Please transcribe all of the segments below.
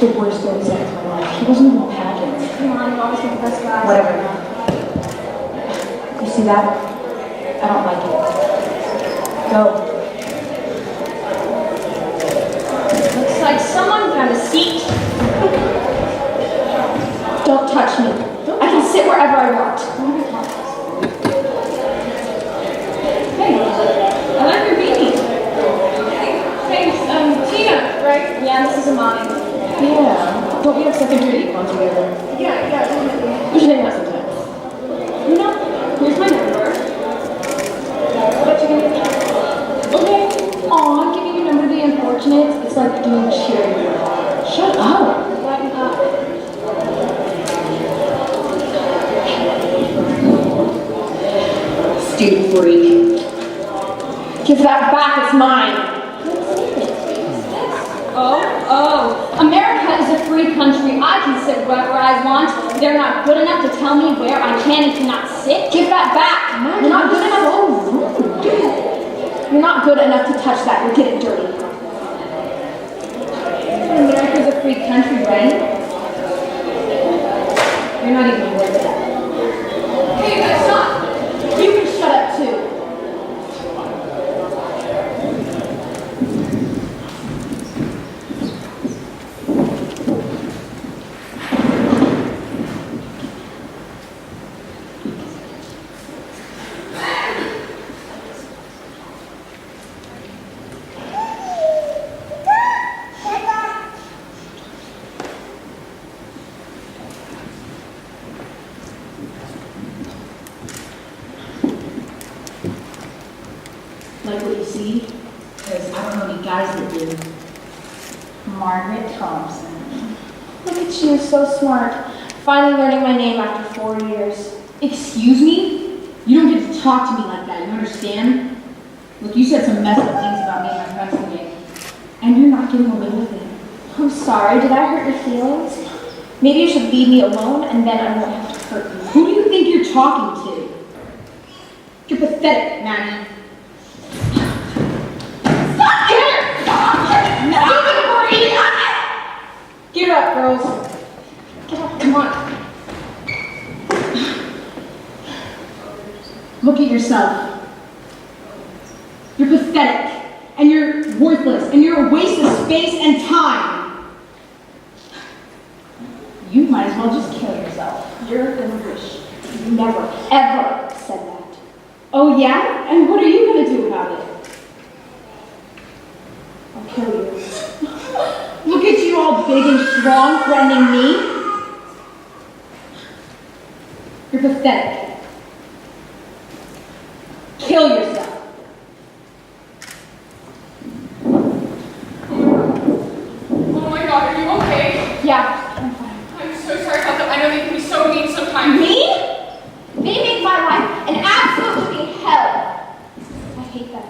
was the worst 30 seconds of my life. He wasn't even pageants. Come on, you always make the best guys. Whatever. You see that? I don't like it. Go. Looks like someone found a seat. Don't touch me. I can sit wherever I want. Hey, I like your beanie. Thanks, Tina, right? Yeah, this is Amani. Yeah. Don't we have second year econ together? Yeah, definitely. We should hang out sometime. You know, here's my number. What you gonna do? Okay. Aw, giving your number to the unfortunate, it's like doing cheerleading. Shut up. Lighten up. Stupid freak. Give that back, it's mine. Oh, America is a free country. I can sit wherever I want. They're not good enough to tell me where I can and cannot sit. Give that back. You're not good enough. You're not good enough to touch that. You're getting dirty. America's a free country, right? You're not even worth it. Hey, that's not. You can shut up too. Like what you see? Because I don't know any guys that do. Margaret Thompson. Look at you, so smart. Finally learning my name after 4 years. Excuse me? You don't get to talk to me like that, you understand? Look, you said some messed up things about me and my friends today. And you're not getting away with it. I'm sorry, did I hurt your feelings? Maybe you should leave me alone and then I won't have to hurt you. Who do you think you're talking to? You're pathetic, Maggie. Stop it! Stop it! Get up, girls. Get up, come on. Look at yourself. You're pathetic, and you're worthless, and you're a waste of space and time. You might as well just kill yourself. You're gonna wish you never, ever said that. Oh yeah? And what are you gonna do about it? I'll kill you. Look at you all big and strong, threatening me. You're pathetic. Kill yourself. Oh my god, are you okay? Yeah, I'm fine. I'm so sorry about that. I know they can be so mean sometimes. Me? They make my life an absolutely hell. I hate them.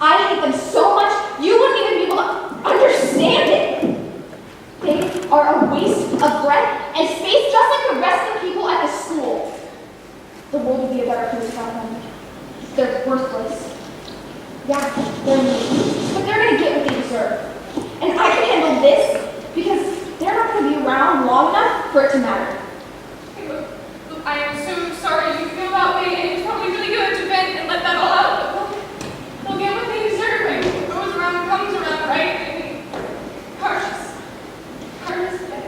I hate them so much, you wouldn't even be able to understand it. They are a waste of breath and space just like the rest of the people at the school. The world would be a better place without them. They're worthless. Yeah, they're mean, but they're gonna get what they deserve. And I can handle this because they're not gonna be around long enough for it to matter. Hey, look, I am so sorry you feel that way, and it's probably really good to vent and let that all out. But they'll get what they deserve. Like, what goes around comes around, right? I mean, harsh is good.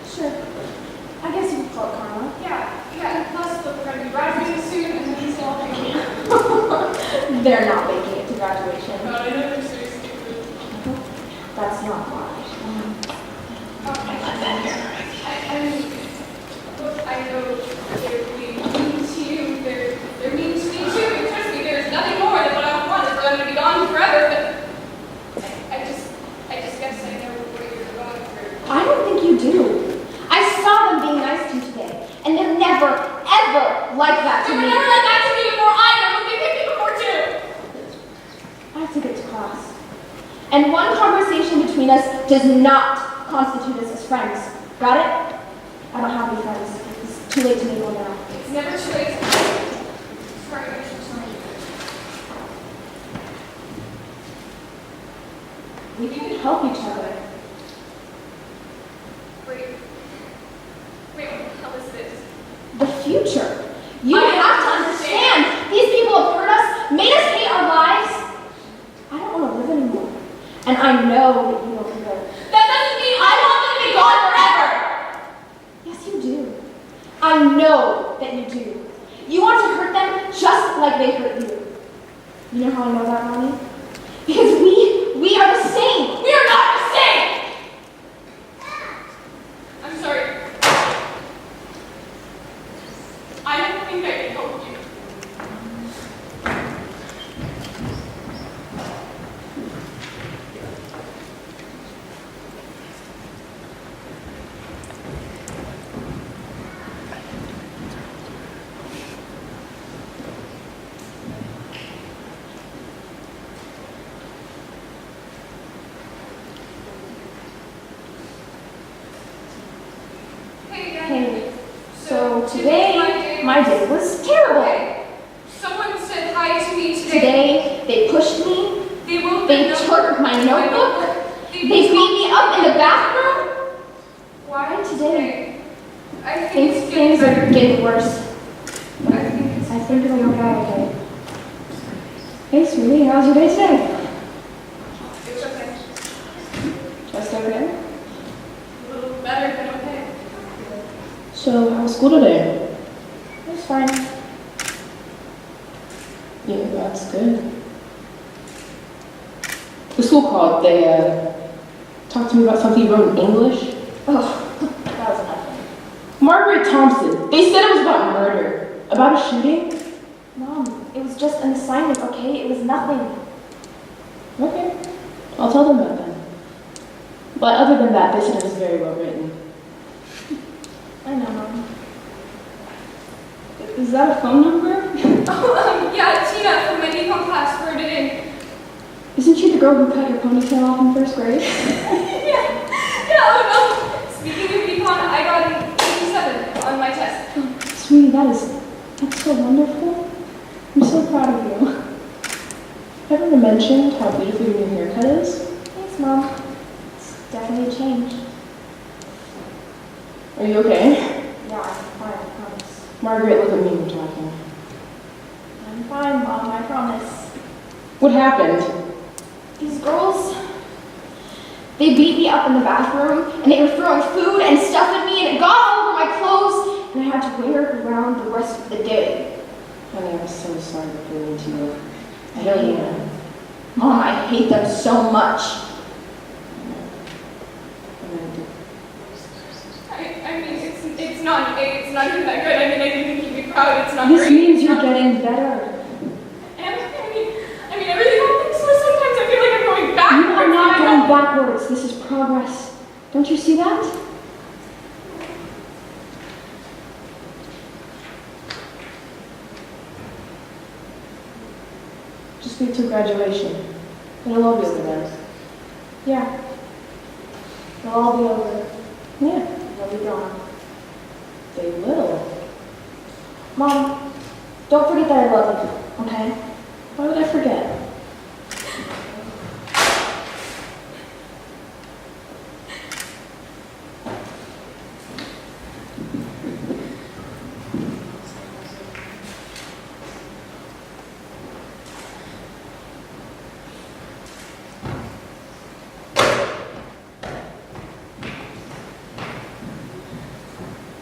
Sure. I guess you could call it karma. Yeah. And plus, look, we're going to be graduating soon, and then it's all thinking. They're not making it to graduation. God, I know they're so stupid. That's not why. I mean, look, I know they're really mean to you. They're mean to me too. And trust me, there's nothing more than what I want is for them to be gone forever. But I just guess I know what you're going through. I don't think you do. I saw them being nice to you today, and they're never, ever like that to They were me. never like that to me before either. But they picked me before too. I have to get to class. And one conversation between us does not constitute us as friends. Got it? I don't have any friends. It's too late to make one now. It's never too late. Sorry, I should tell you. We can help each other. future. You I have to understand. These people have hurt us, made us hate our lives. I don't want to live anymore. And I know that you don't either. That doesn't mean I want them to be gone forever. Yes, you do. I know that you do. You want to hurt them just like they hurt you. You know how I know that, Ronnie? Because we are the same. We are not the same. I'm sorry. I don't think I can help you. Hey, Hey, so today, my day was terrible. Someone said hi to me today. Today, they pushed me. They wrote They their took my notebook. They They beat me up in the bathroom. Why today? I think it's Things getting are better. getting worse. I think it's I think it'll work out okay. Hey, sweetie, how's your day today? okay. Just okay. A little better than okay. So, how's school today? It's fine. Yeah, that's good. The school called. They talked to me about something you wrote in English. Oh, that was nothing. Margaret Thompson. They said it was about murder. About a shooting? Mom, it was just an assignment, okay? It was nothing. Okay. I'll tell them about that. But other than that, they said it was very well written. I know, Mom. Is that a phone number? Oh, yeah, Tina from my econ class wrote it in. Isn't she the girl who cut your ponytail off in first grade? Yeah, oh no. Speaking of econ, I got an 87 on my test. Sweetie, that's so wonderful. I'm so proud of you. Haven't you mentioned how beautiful your new haircut is? Thanks, Mom. It's definitely a change. Are you okay? Yeah, I'm fine, I promise. Margaret, look at me when you're talking. I'm fine, Mom, I promise. What happened? These girls, they beat me up in the bathroom, and they were throwing food and stuff at me, and it got all over my clothes, and I had to wear it around the rest of the day. Honey, I'm so sorry for doing to you. I really am. Mom, I hate them so much. I mean, it's not even that good. I mean, I think you'd be proud. It's not This great. means you're getting better. And I mean, everything happens. So sometimes I feel like I'm going backwards. You are not and I going backwards. This is progress. Don't you see that? Just wait till graduation. It'll all be over then. Yeah. They'll all be over. Yeah, They'll be gone. they will. Mom, don't forget that I love you, okay? Why would I forget?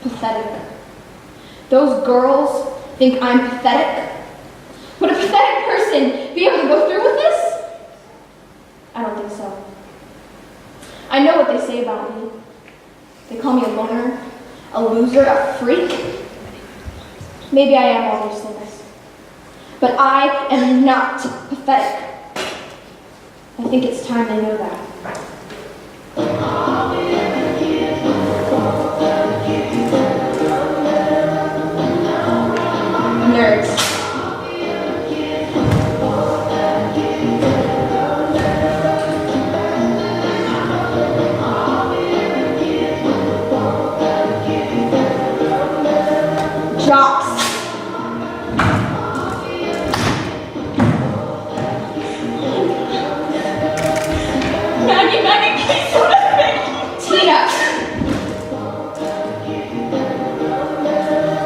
Pathetic. Those girls think I'm pathetic? Would a pathetic person be able to go through with this? I don't think so. I know what they say about me. They call me a loner, a loser, a freak. Maybe I am all those things. But I am not pathetic. I think it's time they know that. Nerds. Jocks. Maggie, please don't let me. Tina.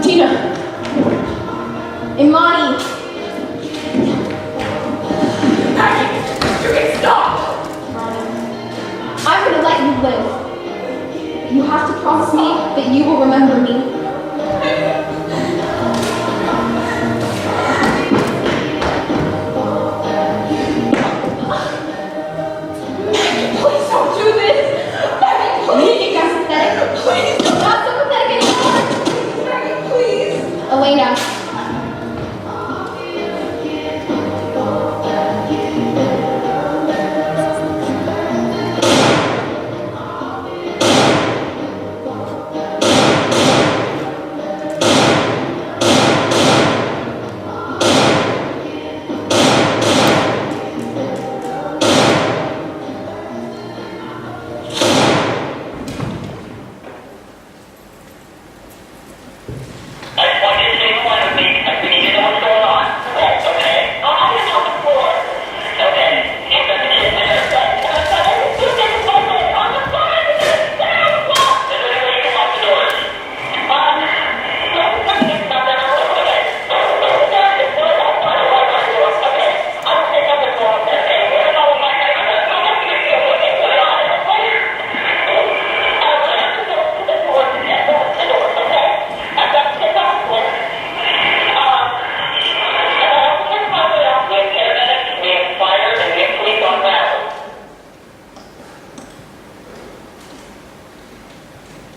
Tina. Imani, Maggie, you can stop! I'm gonna let you live. You have to promise me that you will remember me. Please don't do this! Maggie, please! You're sympathetic. Please! I'm not sympathetic anymore! Maggie, please! Elena.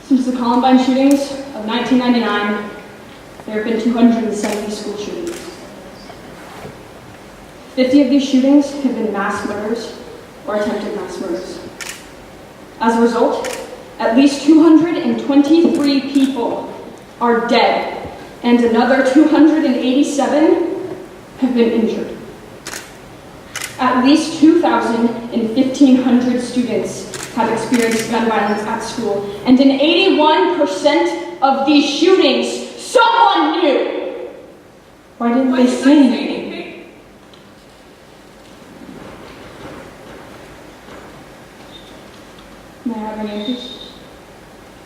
Since the Columbine shootings of 1999, there have been 270 school shootings. 50 of these shootings have been mass murders or attempted mass murders. As a result, at least 223 people are dead, and another 287 have been injured. At least 2,000 and 1,500 students have experienced gun violence at school, and in 81% of these shootings, someone knew. Why didn't they say anything? May I have your name, please?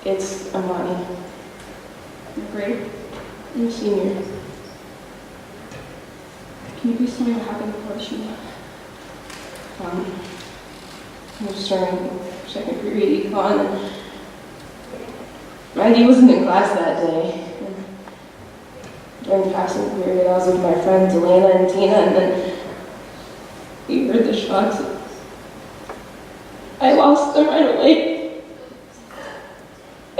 It's Imani. Your grade? I'm a senior. Can you please tell me what happened before the shooting? I was starting second period econ, and Maggie wasn't in class that day. And during the passing period, I was with my friends Elena and Tina, and then we heard the shots. I lost them right away.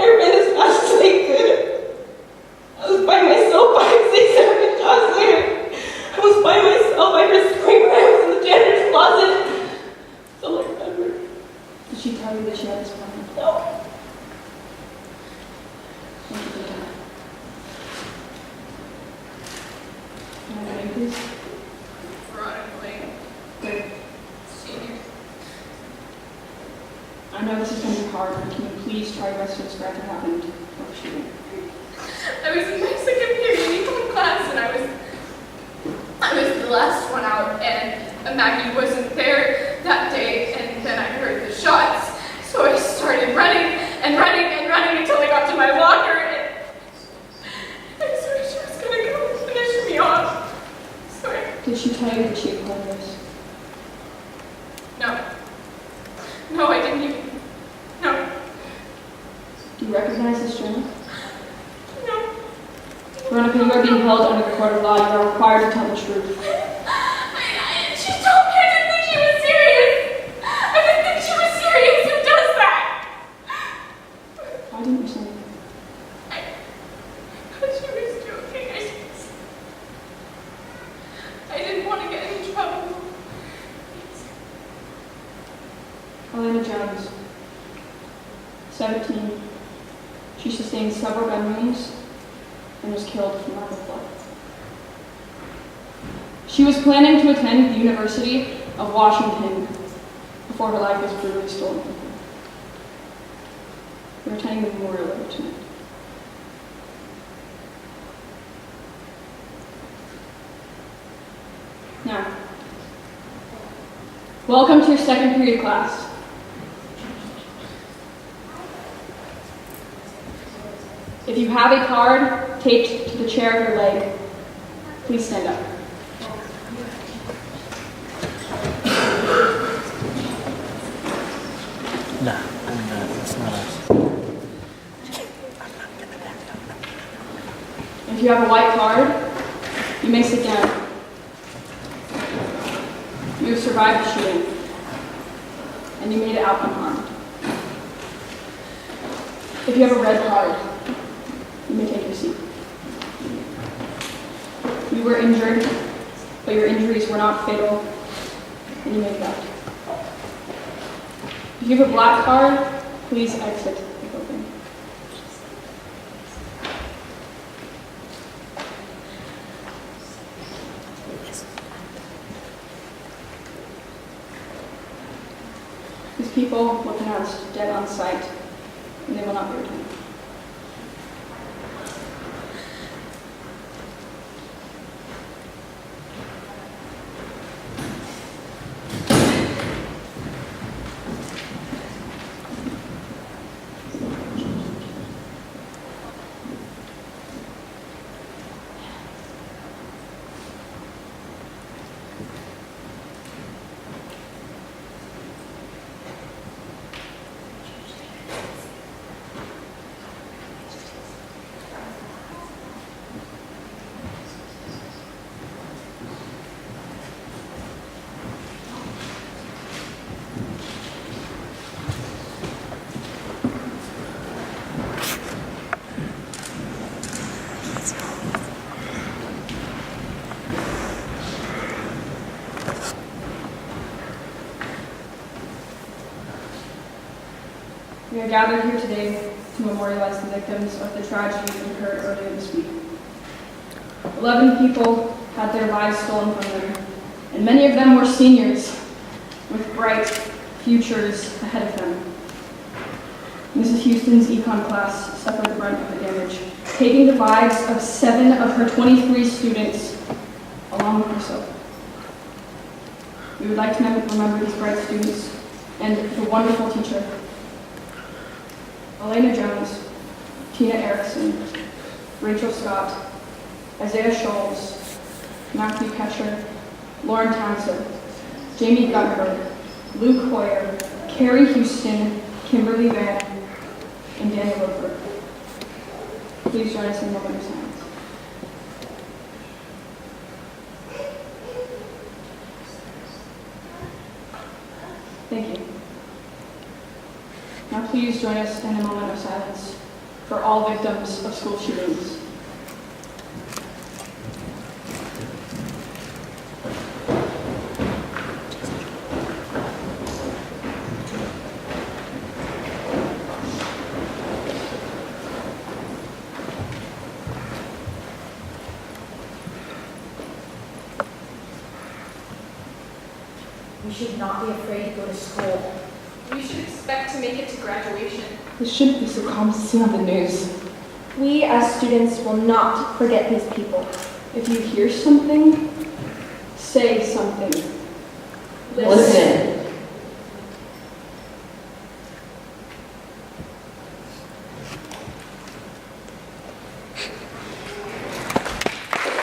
I ran as fast as I could. I was by myself 5, 6, 7 jobs later. I was by myself. I heard screaming. I was in the janitor's closet. So I remember. Did she tell you that she had this plan? No. Thank you for that. Can I have your name, please? Veronica Lane, Good. senior. I know this is going to be hard, but can you please try your best to describe what happened before the shooting? I was in my second period econ class, and I was the last one out, and Maggie wasn't there that day, and then I heard the shots, so I started running and running and running until I got to my locker, and I swear she was gonna come and finish me off. Sorry. Did she tell you that she had planned this? No, I didn't even. No. Do you recognize this journal? No. Veronica, you are being held under the court of law. You are required to tell the truth. She told me I didn't think she was serious. I didn't think she was serious. Who does that? Why didn't you say anything? I thought she was joking. I didn't want to get in trouble. Elena Jones, 17. She sustained several gun wounds and was killed from lack of blood. She was planning to attend the University of Washington before her life was brutally stolen from her. We're attending the memorial later tonight. Now, welcome to your second period class. If you have a card taped to the chair of your leg, Please stand up. Nah, that's not us. If you have a white card, you may sit down. You have survived the shooting, and you made it out unharmed. If you have a red card, you may take your seat. You were injured, but your injuries were not fatal, and you made it out. If you have a black card, please exit the building. These people were pronounced dead on sight, and they will not be returned. We are gathered here today to memorialize the victims of the tragedy that occurred earlier this week. 11 people had their lives stolen from them, and many of them were seniors with bright futures ahead of them. Mrs. Houston's econ class suffered the brunt of the damage, taking the lives of 7 of her 23 students, along with herself. We would like to remember these bright students and the wonderful teacher, Elena Jones, Tina Erickson, Rachel Scott, Isaiah Scholes, Matthew Ketcher, Lauren Townsend, Jamie Guttenberg, Luke Hoyer, Carrie Houston, Kimberly Van, and Daniel Roper. Please join us in a moment of silence. Thank you. Now please join us in a moment of silence for all victims of school shootings. We should not be afraid to go to school. We should expect to make it to graduation. This shouldn't be so common to see on the news. We as students will not forget these people. If you hear something, say something. Listen.